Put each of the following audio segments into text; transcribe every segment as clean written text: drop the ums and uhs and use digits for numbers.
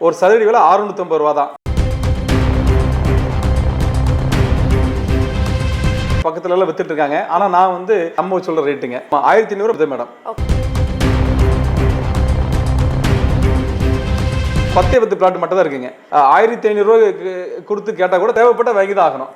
ஒரு சதுரடி விலை 650 ரூபா தான். பக்கத்துல எல்லாம் வித்துட்டு இருக்காங்க. ஆனா நான் வந்து நம்ம சொல்ற ரேட்டுங்க 1500 மேடம். 10 பிளாட் மட்டும் தான் இருக்குங்க. 1500 ரூபாய் கொடுத்து கேட்டா கூட தேவைப்பட்ட வாங்கி தான் ஆகணும்.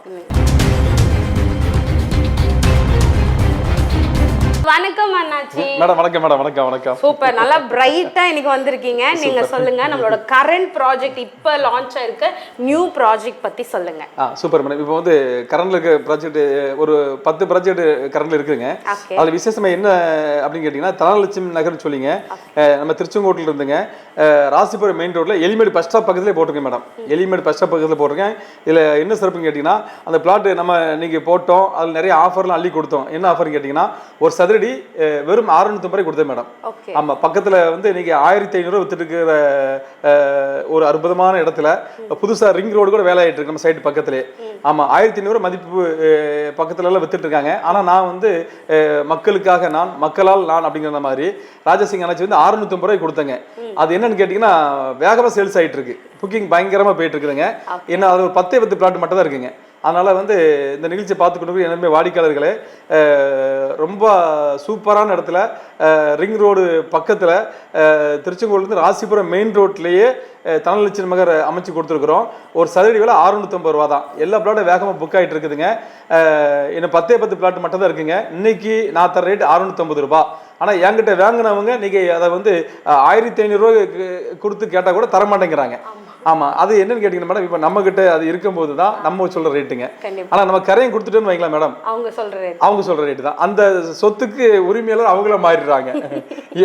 வணக்கம் அண்ணாச்சி. மேடம் வணக்கம் மேடம். வணக்கம். சூப்பர், நல்லா பிரைட்டா இன்னைக்கு வந்திருக்கீங்க. நீங்க சொல்லுங்க, நம்மளோட கரண்ட் ப்ராஜெக்ட் இப்ப லான்ச் ஆயிருக்க நியூ ப்ராஜெக்ட் பத்தி சொல்லுங்க. Super madam. இப்போ வந்து கரண்ட்ல இருக்க ப்ராஜெக்ட் ஒரு 10 ப்ராஜெக்ட் கரண்ட்ல இருக்குங்க. அதுல விசேஷமா என்ன அப்படின்னு கேட்டீங்கன்னா, தனலட்சுமி நகர்னு சொல்லிங்க நம்ம திருச்செங்கோட்டில் இருந்துங்க ராசிபுரம் மெயின் ரோட்ல எலிமேடு பஸ் ஸ்டாப் பக்கத்துல போட்டிருக்கேன் மேடம். எலிமேடு பஸ் ஸ்டாப் பக்கத்துல போட்டிருக்கேன். இதுல என்ன சிறப்புன்னு கேட்டீங்கன்னா, அந்த பிளாட் நம்ம நீங்க போட்டோம், அதுல நிறைய ஆஃபர்லாம் அள்ளி கொடுத்தோம். என்ன ஆஃபர்னு கேட்டீங்கன்னா, ஒரு சதுரடி வெறும் 650 ரூபாய் கொடுத்தேன் மேடம். ஆமா, பக்கத்துல வந்து இன்னைக்கு 1500 வித்துட்டு இருக்கிற ஒரு அற்புதமான இடத்துல புதுசா ரிங் ரோடு கூட வேலை ஆயிட்டு இருக்கு நம்ம சைடு பக்கத்துலேயே. ஆமா, 1500 மதிப்பு பக்கத்துல எல்லாம் வித்துட்டு இருக்காங்க. ஆனா நான் வந்து மக்களுக்காக மக்களால் நான் அப்படிங்கிற மாதிரி ராஜசிங் அண்ணாச்சி வந்து 650 ரூபாய் கொடுத்தேங்க. அது என்னன்னு கேட்டீங்கன்னா, வேகமா சேல்ஸ் ஆயிட்டு இருக்கு. புக்கிங் பயங்கரமா போயிட்டு இருக்குதுங்க. ஏன்னா அது ஒரு 10 பிளாட் மட்டும் தான் இருக்குங்க. அதனால வந்து இந்த நிகழ்ச்சியை பார்த்துக்கிட்டு எல்லாமே வாடிக்கையாளர்களே, ரொம்ப சூப்பரான இடத்துல ரிங் ரோடு பக்கத்தில் திருச்செங்கோட்டிலேருந்து ராசிபுரம் மெயின் ரோட்லேயே தனலட்சுமி நகர் அமைச்சு கொடுத்துருக்குறோம். ஒரு சதுரடி விலை 650 ரூபா தான். எல்லா பிளாட்டும் வேகமாக புக் ஆகிட்டு இருக்குதுங்க. இன்னும் 10 பிளாட் மட்டும் தான் இருக்குங்க. இன்னைக்கு நான் தர ரேட் 650 ரூபா. ஆனால் என்கிட்ட வாங்கினவங்க நீங்கள் அதை வந்து 1500 ரூபாய் கொடுத்து கேட்டால் கூட தரமாட்டேங்கிறாங்க. ஆமா, அது என்னன்னு கேட்டீங்கன்னா மேடம், இப்போ நம்ம கிட்ட அது இருக்கும்போது தான் நம்ம சொல்ற ரேட்டுங்க. ஆனா நம்ம கரையும் கொடுத்துட்டோன்னு வைக்கலாம் மேடம், அவங்க சொல்ற ரேட்டு தான். அந்த சொத்துக்கு உரிமையாளர் அவங்கள மாறிடுறாங்க.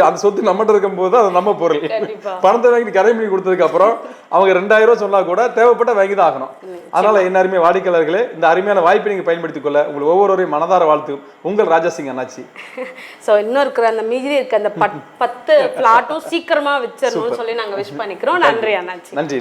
அந்த சொத்து நம்மகிட்ட இருக்கும்போது அது நம்ம பொருள். பணத்தை வாங்கி கரை பண்ணி கொடுத்ததுக்கு அப்புறம் அவங்க 2000 ரூபாய் சொன்னா கூட தேவைப்பட்ட வாங்கி தான் ஆகணும். அதனால என்ன அருமையான வாடிக்கையாளர்களே, இந்த அருமையான வாய்ப்பை நீங்க பயன்படுத்திக் கொள்ள உங்களுக்கு ஒவ்வொருவரையும் மனதார வாழ்த்து. உங்கள் ராஜசிங் அண்ணாச்சி. சோ இன்னும் இருக்கிற அந்த மீதி இருக்க அந்த 10 பிளாட்டும் சீக்கிரமா விச்சிரணும்னு சொல்லி நாங்க விஷ் பண்ணிக்கிறோம். நன்றி அண்ணாச்சி. நன்றி.